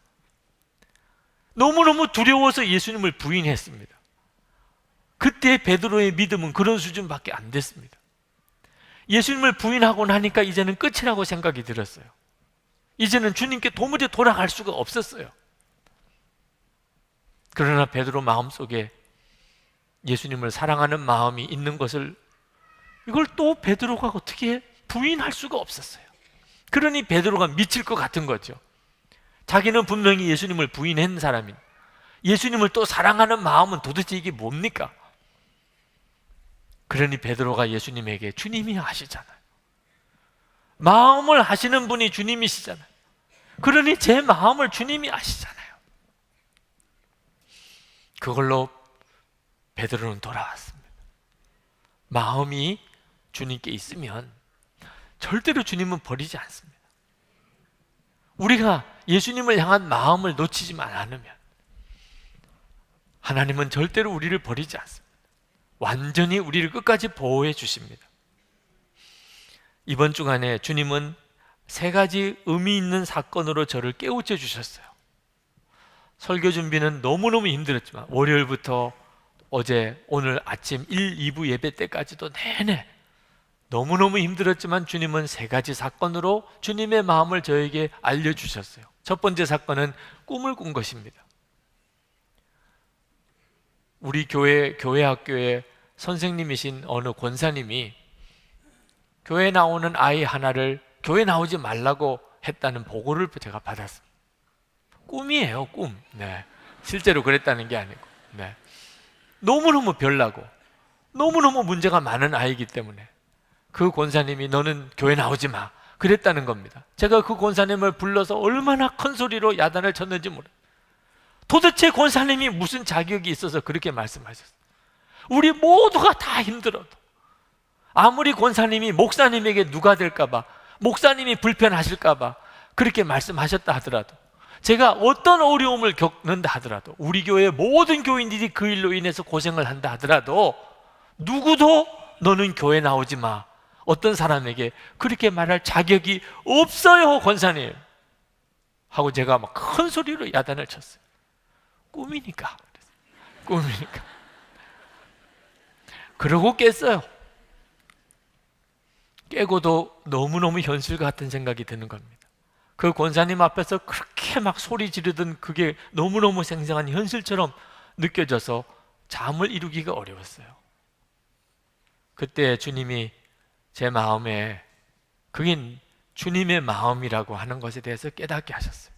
너무너무 두려워서 예수님을 부인했습니다. 그때 베드로의 믿음은 그런 수준밖에 안 됐습니다. 예수님을 부인하고 나니까 이제는 끝이라고 생각이 들었어요. 이제는 주님께 도무지 돌아갈 수가 없었어요. 그러나 베드로 마음속에 예수님을 사랑하는 마음이 있는 것을 이걸 또 베드로가 어떻게 부인할 수가 없었어요. 그러니 베드로가 미칠 것 같은 거죠. 자기는 분명히 예수님을 부인한 사람인, 예수님을 또 사랑하는 마음은 도대체 이게 뭡니까? 그러니 베드로가 예수님에게 주님이 아시잖아요. 마음을 아시는 분이 주님이시잖아요. 그러니 제 마음을 주님이 아시잖아요. 그걸로 베드로는 돌아왔습니다. 마음이 주님께 있으면 절대로 주님은 버리지 않습니다. 우리가 예수님을 향한 마음을 놓치지만 않으면 하나님은 절대로 우리를 버리지 않습니다. 완전히 우리를 끝까지 보호해 주십니다. 이번 주간에 주님은 3가지 의미 있는 사건으로 저를 깨우쳐 주셨어요. 설교 준비는 너무너무 힘들었지만 월요일부터 어제 오늘 아침 1, 2부 예배 때까지도 내내 너무너무 힘들었지만 주님은 3가지 사건으로 주님의 마음을 저에게 알려주셨어요. 첫 번째 사건은 꿈을 꾼 것입니다. 우리 교회 학교의 선생님이신 어느 권사님이 교회 나오는 아이 하나를 교회 나오지 말라고 했다는 보고를 제가 받았습니다. 꿈이에요, 꿈. 네. 실제로 그랬다는 게 아니고. 네. 너무너무 별나고 너무너무 문제가 많은 아이이기 때문에 그 권사님이 너는 교회 나오지 마 그랬다는 겁니다. 제가 그 권사님을 불러서 얼마나 큰 소리로 야단을 쳤는지 모르겠어요. 도대체 권사님이 무슨 자격이 있어서 그렇게 말씀하셨어요? 우리 모두가 다 힘들어도 아무리 권사님이 목사님에게 누가 될까봐 목사님이 불편하실까봐 그렇게 말씀하셨다 하더라도 제가 어떤 어려움을 겪는다 하더라도 우리 교회 모든 교인들이 그 일로 인해서 고생을 한다 하더라도 누구도 너는 교회 나오지 마 어떤 사람에게 그렇게 말할 자격이 없어요 권사님 하고 제가 막 큰 소리로 야단을 쳤어요. 꿈이니까 꿈이니까 그러고 깼어요. 깨고도 너무너무 현실 같은 생각이 드는 겁니다. 그 권사님 앞에서 그렇게 막 소리 지르던 그게 너무너무 생생한 현실처럼 느껴져서 잠을 이루기가 어려웠어요. 그때 주님이 제 마음에 그게 주님의 마음이라고 하는 것에 대해서 깨닫게 하셨어요.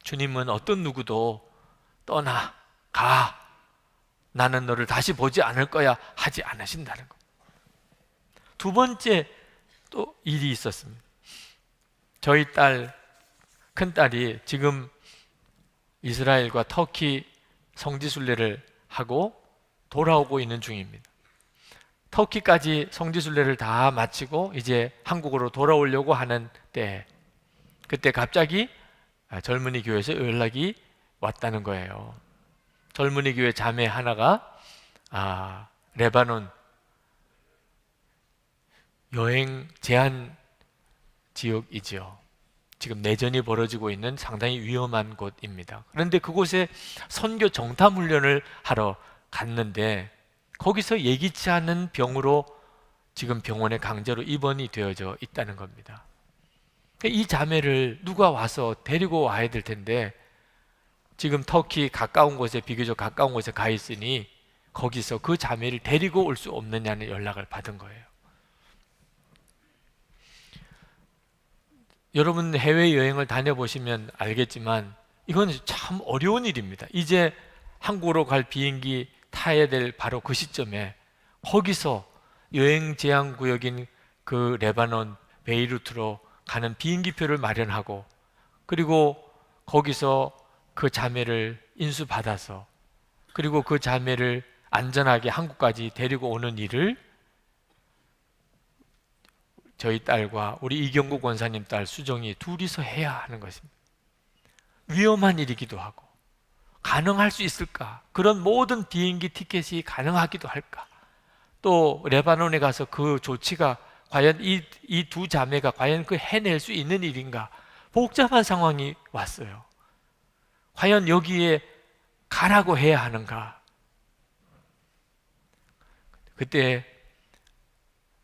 주님은 어떤 누구도 떠나 가 나는 너를 다시 보지 않을 거야 하지 않으신다는 것. 두 번째 또 일이 있었습니다. 저희 딸, 큰딸이 지금 이스라엘과 터키 성지순례를 하고 돌아오고 있는 중입니다. 터키까지 성지순례를 다 마치고 이제 한국으로 돌아오려고 하는 때 그때 갑자기 젊은이 교회에서 연락이 왔다는 거예요. 젊은이 교회 자매 하나가 레바논 여행 제한 지역이지요. 지금 내전이 벌어지고 있는 상당히 위험한 곳입니다. 그런데 그곳에 선교 정탐 훈련을 하러 갔는데 거기서 예기치 않은 병으로 지금 병원에 강제로 입원이 되어져 있다는 겁니다. 이 자매를 누가 와서 데리고 와야 될 텐데 지금 터키 가까운 곳에 비교적 가까운 곳에 가 있으니 거기서 그 자매를 데리고 올 수 없느냐는 연락을 받은 거예요. 여러분 해외여행을 다녀보시면 알겠지만 이건 참 어려운 일입니다. 이제 한국으로 갈 비행기 타야 될 바로 그 시점에 거기서 여행 제한 구역인 그 레바논 베이루트로 가는 비행기표를 마련하고, 그리고 거기서 그 자매를 인수받아서, 그리고 그 자매를 안전하게 한국까지 데리고 오는 일을 저희 딸과 우리 이경국 원사님 딸 수정이 둘이서 해야 하는 것입니다. 위험한 일이기도 하고 가능할 수 있을까? 그런 모든 비행기 티켓이 가능하기도 할까? 또 레바논에 가서 그 조치가 과연 이 두 자매가 과연 그 해낼 수 있는 일인가? 복잡한 상황이 왔어요. 과연 여기에 가라고 해야 하는가? 그때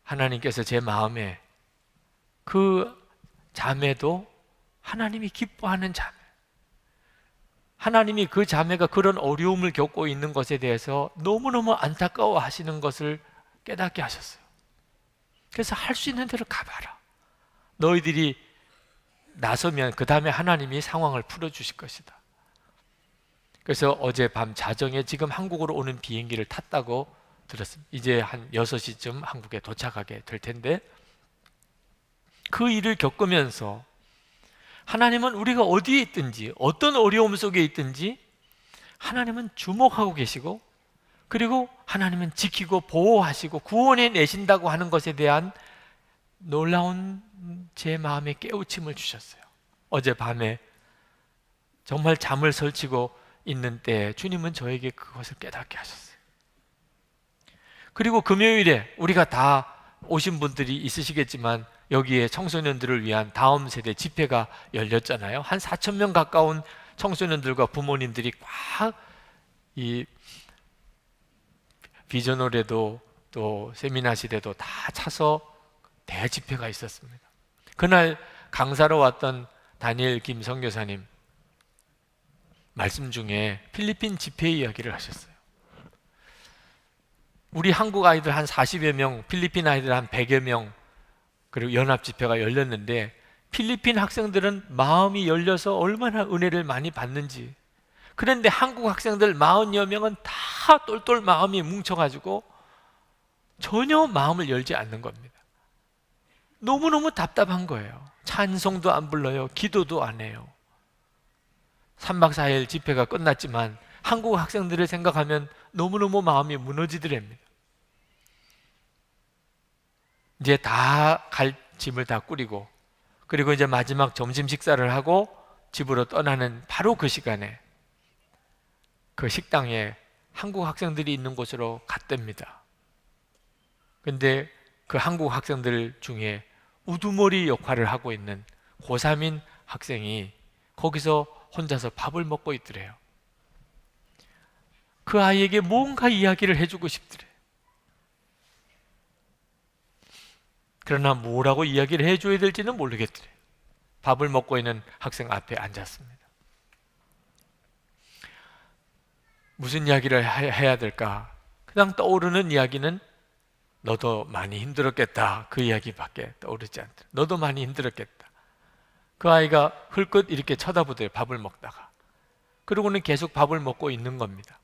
하나님께서 제 마음에 그 자매도 하나님이 기뻐하는 자매, 하나님이 그 자매가 그런 어려움을 겪고 있는 것에 대해서 너무너무 안타까워 하시는 것을 깨닫게 하셨어요. 그래서 할 수 있는 대로 가봐라. 너희들이 나서면 그 다음에 하나님이 상황을 풀어주실 것이다. 그래서 어젯밤 자정에 지금 한국으로 오는 비행기를 탔다고 들었습니다. 이제 한 6시쯤 한국에 도착하게 될 텐데, 그 일을 겪으면서 하나님은 우리가 어디에 있든지 어떤 어려움 속에 있든지 하나님은 주목하고 계시고, 그리고 하나님은 지키고 보호하시고 구원해 내신다고 하는 것에 대한 놀라운 제 마음의 깨우침을 주셨어요. 어젯밤에 정말 잠을 설치고 있는 때에 주님은 저에게 그것을 깨닫게 하셨어요. 그리고 금요일에 우리가 다 오신 분들이 있으시겠지만 여기에 청소년들을 위한 다음 세대 집회가 열렸잖아요. 한 4,000명 가까운 청소년들과 부모님들이 꽉 이 비전홀에도 또 세미나실에도 다 차서 대집회가 있었습니다. 그날 강사로 왔던 다니엘 김 선교사님 말씀 중에 필리핀 집회 이야기를 하셨어요. 우리 한국 아이들 한 40여 명, 필리핀 아이들 한 100여 명, 그리고 연합 집회가 열렸는데 필리핀 학생들은 마음이 열려서 얼마나 은혜를 많이 받는지. 그런데 한국 학생들 40여 명은 다 똘똘 마음이 뭉쳐가지고 전혀 마음을 열지 않는 겁니다. 너무너무 답답한 거예요. 찬송도 안 불러요. 기도도 안 해요. 3박 4일 집회가 끝났지만 한국 학생들을 생각하면 너무너무 마음이 무너지더랍니다. 이제 다 갈 짐을 다 꾸리고, 그리고 이제 마지막 점심 식사를 하고 집으로 떠나는 바로 그 시간에 그 식당에 한국 학생들이 있는 곳으로 갔답니다. 근데 그 한국 학생들 중에 우두머리 역할을 하고 있는 고3인 학생이 거기서 혼자서 밥을 먹고 있더래요. 그 아이에게 뭔가 이야기를 해주고 싶더래요. 그러나 뭐라고 이야기를 해줘야 될지는 모르겠더래요. 밥을 먹고 있는 학생 앞에 앉았습니다. 무슨 이야기를 해야 될까? 그냥 떠오르는 이야기는 너도 많이 힘들었겠다, 그 이야기밖에 떠오르지 않더라. 너도 많이 힘들었겠다. 그 아이가 흘끗 이렇게 쳐다보더래요. 밥을 먹다가. 그러고는 계속 밥을 먹고 있는 겁니다.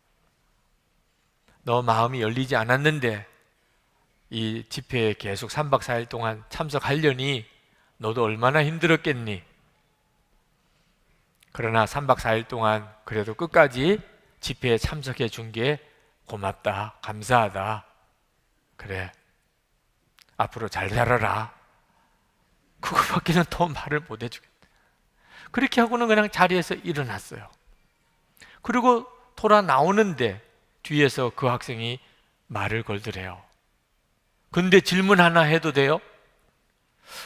너 마음이 열리지 않았는데 이 집회에 계속 3박 4일 동안 참석하려니 너도 얼마나 힘들었겠니? 그러나 3박 4일 동안 그래도 끝까지 집회에 참석해 준 게 고맙다, 감사하다. 그래, 앞으로 잘 살아라. 그거밖에는 더 말을 못 해주겠다. 그렇게 하고는 그냥 자리에서 일어났어요. 그리고 돌아 나오는데 뒤에서 그 학생이 말을 걸더래요. 근데 질문 하나 해도 돼요?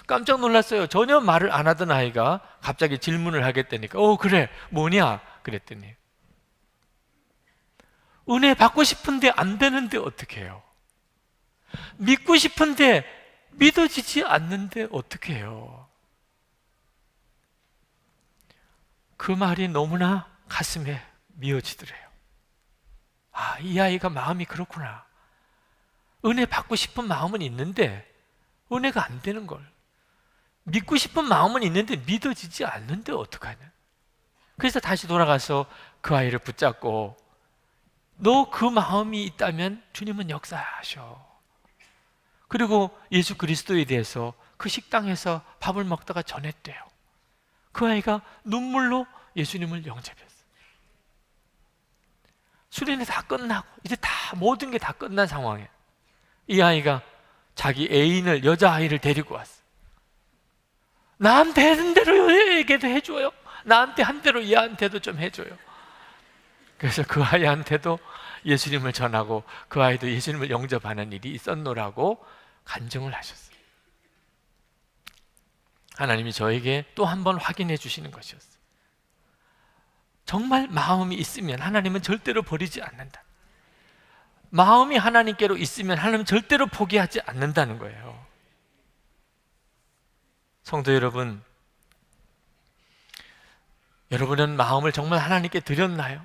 깜짝 놀랐어요. 전혀 말을 안 하던 아이가 갑자기 질문을 하겠다니까 그래, 뭐냐? 그랬더니 은혜 받고 싶은데 안 되는데 어떻게 해요? 믿고 싶은데 믿어지지 않는데 어떻게 해요? 그 말이 너무나 가슴에 미어지더래요. 이 아이가 마음이 그렇구나. 은혜 받고 싶은 마음은 있는데 은혜가 안 되는 걸. 믿고 싶은 마음은 있는데 믿어지지 않는데 어떡하냐. 그래서 다시 돌아가서 그 아이를 붙잡고, 너 그 마음이 있다면 주님은 역사하셔. 그리고 예수 그리스도에 대해서 그 식당에서 밥을 먹다가 전했대요. 그 아이가 눈물로 예수님을 영접했어요. 수련회 다 끝나고 이제 다 모든 게 다 끝난 상황에 이 아이가 자기 애인을, 여자아이를 데리고 왔어요. 나한테 하는 대로 얘에게도 해줘요. 나한테 한 대로 얘한테도 좀 해줘요. 그래서 그 아이한테도 예수님을 전하고 그 아이도 예수님을 영접하는 일이 있었노라고 간증을 하셨어요. 하나님이 저에게 또 한 번 확인해 주시는 것이었어요. 정말 마음이 있으면 하나님은 절대로 버리지 않는다. 마음이 하나님께로 있으면 하나님은 절대로 포기하지 않는다는 거예요. 성도 여러분, 여러분은 마음을 정말 하나님께 드렸나요?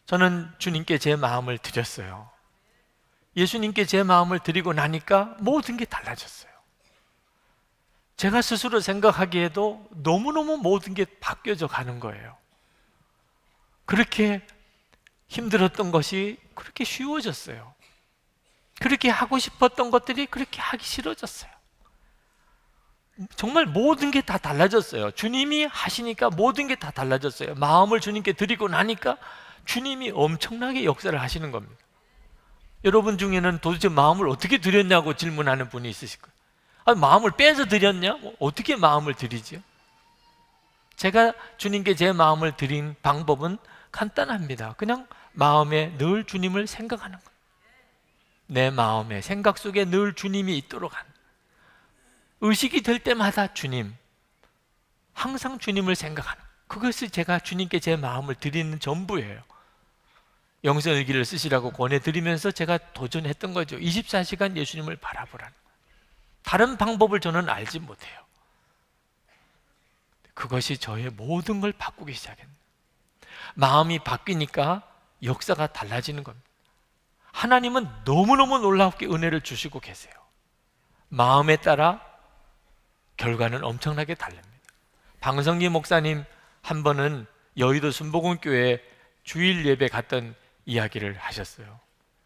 저는 주님께 제 마음을 드렸어요. 예수님께 제 마음을 드리고 나니까 모든 게 달라졌어요. 제가 스스로 생각하기에도 너무너무 모든 게 바뀌어져 가는 거예요. 그렇게 힘들었던 것이 그렇게 쉬워졌어요. 그렇게 하고 싶었던 것들이 그렇게 하기 싫어졌어요. 정말 모든 게 다 달라졌어요. 주님이 하시니까 모든 게 다 달라졌어요. 마음을 주님께 드리고 나니까 주님이 엄청나게 역사를 하시는 겁니다. 여러분 중에는 도대체 마음을 어떻게 드렸냐고 질문하는 분이 있으실 거예요. 마음을 빼서 드렸냐? 어떻게 마음을 드리죠? 제가 주님께 제 마음을 드린 방법은 간단합니다. 그냥 마음에 늘 주님을 생각하는 거예요. 내 마음에, 생각 속에 늘 주님이 있도록 하는, 의식이 될 때마다 주님, 항상 주님을 생각하는, 그것이 제가 주님께 제 마음을 드리는 전부예요. 영성일기를 쓰시라고 권해드리면서 제가 도전했던 거죠. 24시간 예수님을 바라보라는 거예요. 다른 방법을 저는 알지 못해요. 그것이 저의 모든 걸 바꾸기 시작했어요. 마음이 바뀌니까 역사가 달라지는 겁니다. 하나님은 너무너무 놀랍게 은혜를 주시고 계세요. 마음에 따라 결과는 엄청나게 다릅니다. 방성기 목사님 한 번은 여의도 순복음교회 주일 예배 갔던 이야기를 하셨어요.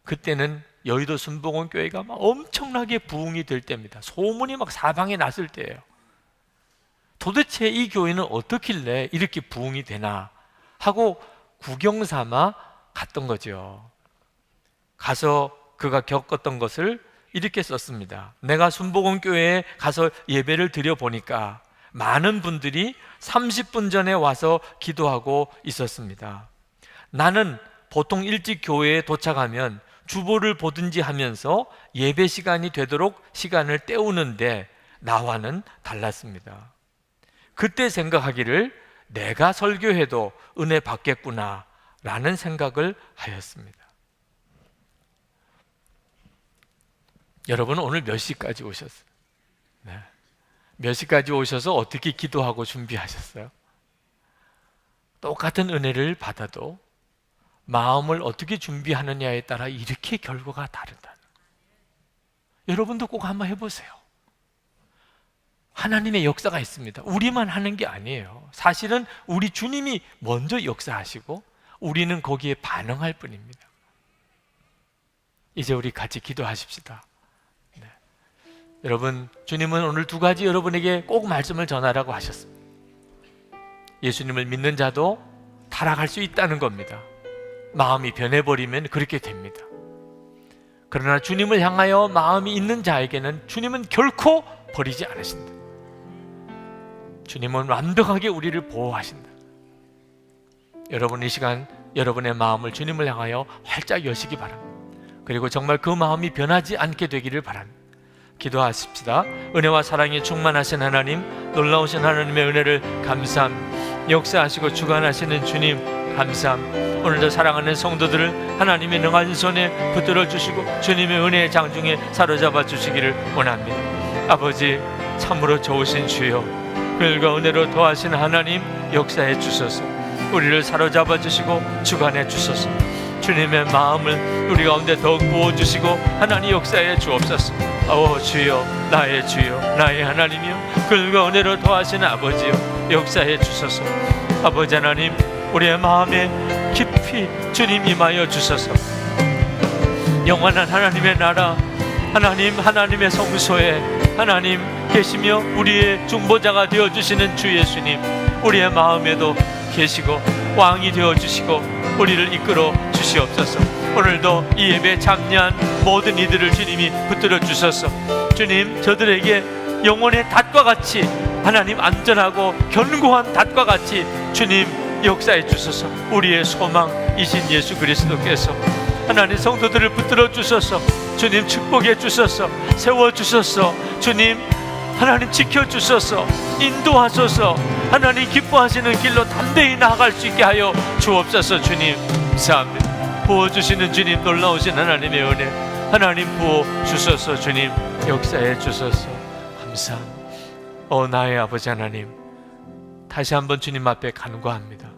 그때는 여의도 순복음교회가 막 엄청나게 부흥이 될 때입니다. 소문이 막 사방에 났을 때예요. 도대체 이 교회는 어떻길래 이렇게 부흥이 되나 하고 구경 삼아 갔던 거죠. 가서 그가 겪었던 것을 이렇게 썼습니다. 내가 순복음교회에 가서 예배를 드려보니까 많은 분들이 30분 전에 와서 기도하고 있었습니다. 나는 보통 일찍 교회에 도착하면 주보를 보든지 하면서 예배 시간이 되도록 시간을 때우는데 나와는 달랐습니다. 그때 생각하기를 내가 설교해도 은혜 받겠구나 라는 생각을 하였습니다. 여러분은 오늘 몇 시까지 오셨어요? 네. 몇 시까지 오셔서 어떻게 기도하고 준비하셨어요? 똑같은 은혜를 받아도 마음을 어떻게 준비하느냐에 따라 이렇게 결과가 다르다. 여러분도 꼭 한번 해보세요. 하나님의 역사가 있습니다. 우리만 하는 게 아니에요. 사실은 우리 주님이 먼저 역사하시고 우리는 거기에 반응할 뿐입니다. 이제 우리 같이 기도하십시다. 네. 여러분, 주님은 오늘 두 가지 여러분에게 꼭 말씀을 전하라고 하셨습니다. 예수님을 믿는 자도 타락할 수 있다는 겁니다. 마음이 변해버리면 그렇게 됩니다. 그러나 주님을 향하여 마음이 있는 자에게는 주님은 결코 버리지 않으신다. 주님은 완벽하게 우리를 보호하신다. 여러분, 이 시간 여러분의 마음을 주님을 향하여 활짝 여시기 바랍니다. 그리고 정말 그 마음이 변하지 않게 되기를 바랍니다. 기도하십시다. 은혜와 사랑이 충만하신 하나님, 놀라우신 하나님의 은혜를 감사합니다. 역사하시고 주관하시는 주님 감사합니다. 오늘도 사랑하는 성도들을 하나님의 능한 손에 붙들어 주시고 주님의 은혜의 장중에 사로잡아 주시기를 원합니다. 아버지, 참으로 좋으신 주여, 긍휼과 은혜로 더하신 하나님 역사해 주소서. 우리를 사로잡아 주시고 주관해 주소서. 주님의 마음을 우리 가운데 더욱 부어주시고 하나님 역사에 주옵소서. 주여, 나의 주여, 나의 하나님이여, 글과 은혜로 더하시는 아버지여, 역사해 주소서. 아버지 하나님, 우리의 마음에 깊이 주님 임하여 주소서. 영원한 하나님의 나라, 하나님의 성소에 하나님 계시며 우리의 중보자가 되어주시는 주 예수님, 우리의 마음에도 계시고 왕이 되어주시고 우리를 이끌어 주시옵소서. 오늘도 이 예배에 참여한 모든 이들을 주님이 붙들어 주소서. 주님, 저들에게 영혼의 닷과 같이 하나님 안전하고 견고한 닷과 같이 주님 역사해 주소서. 우리의 소망이신 예수 그리스도께서 하나님 성도들을 붙들어 주소서. 주님 축복해 주소서. 세워 주소서. 주님 하나님 지켜 주소서. 인도하소서. 하나님 기뻐하시는 길로 담대히 나아갈 수 있게 하여 주옵소서. 주님 감사합니다. 부어주시는 주님, 놀라우신 하나님의 은혜 하나님 부어 주소서. 주님 역사해 주소서. 감사합니다. 나의 아버지 하나님, 다시 한번 주님 앞에 간구합니다.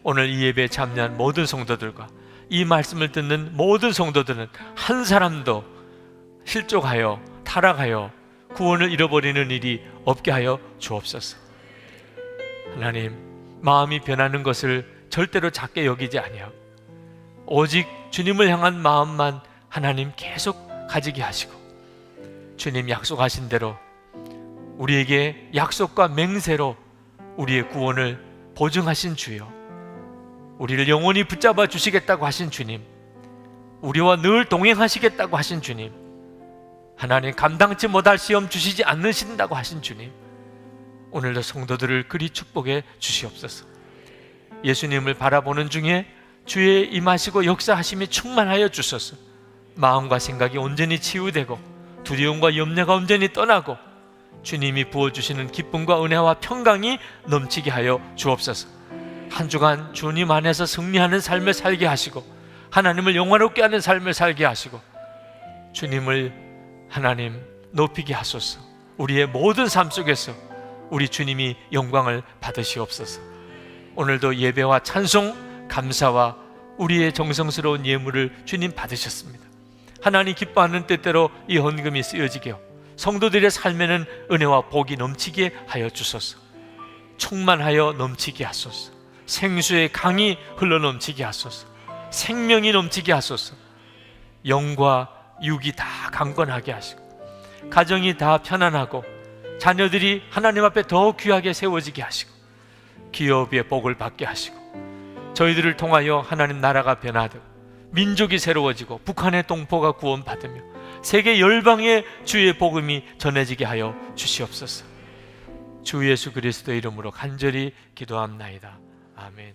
오늘 이 예배에 참여한 모든 성도들과 이 말씀을 듣는 모든 성도들은 한 사람도 실족하여 타락하여 구원을 잃어버리는 일이 없게 하여 주옵소서. 하나님, 마음이 변하는 것을 절대로 작게 여기지 아니하고 오직 주님을 향한 마음만 하나님 계속 가지게 하시고, 주님 약속하신 대로 우리에게 약속과 맹세로 우리의 구원을 보증하신 주여, 우리를 영원히 붙잡아 주시겠다고 하신 주님, 우리와 늘 동행하시겠다고 하신 주님, 하나님 감당치 못할 시험 주시지 않으신다고 하신 주님, 오늘도 성도들을 그리 축복해 주시옵소서. 예수님을 바라보는 중에 주의 임하시고 역사하심이 충만하여 주소서. 마음과 생각이 온전히 치유되고 두려움과 염려가 온전히 떠나고 주님이 부어주시는 기쁨과 은혜와 평강이 넘치게 하여 주옵소서. 한 주간 주님 안에서 승리하는 삶을 살게 하시고 하나님을 영화롭게 하는 삶을 살게 하시고 주님을 하나님 높이게 하소서. 우리의 모든 삶 속에서 우리 주님이 영광을 받으시옵소서. 오늘도 예배와 찬송, 감사와 우리의 정성스러운 예물을 주님 받으셨습니다. 하나님 기뻐하는 때대로 이 헌금이 쓰여지게 성도들의 삶에는 은혜와 복이 넘치게 하여 주소서. 충만하여 넘치게 하소서. 생수의 강이 흘러 넘치게 하소서. 생명이 넘치게 하소서. 영과 육이 다 강건하게 하시고 가정이 다 편안하고 자녀들이 하나님 앞에 더 귀하게 세워지게 하시고 기업의 복을 받게 하시고 저희들을 통하여 하나님 나라가 변화되고 민족이 새로워지고 북한의 동포가 구원받으며 세계 열방에 주의 복음이 전해지게 하여 주시옵소서. 주 예수 그리스도의 이름으로 간절히 기도합나이다. 아멘.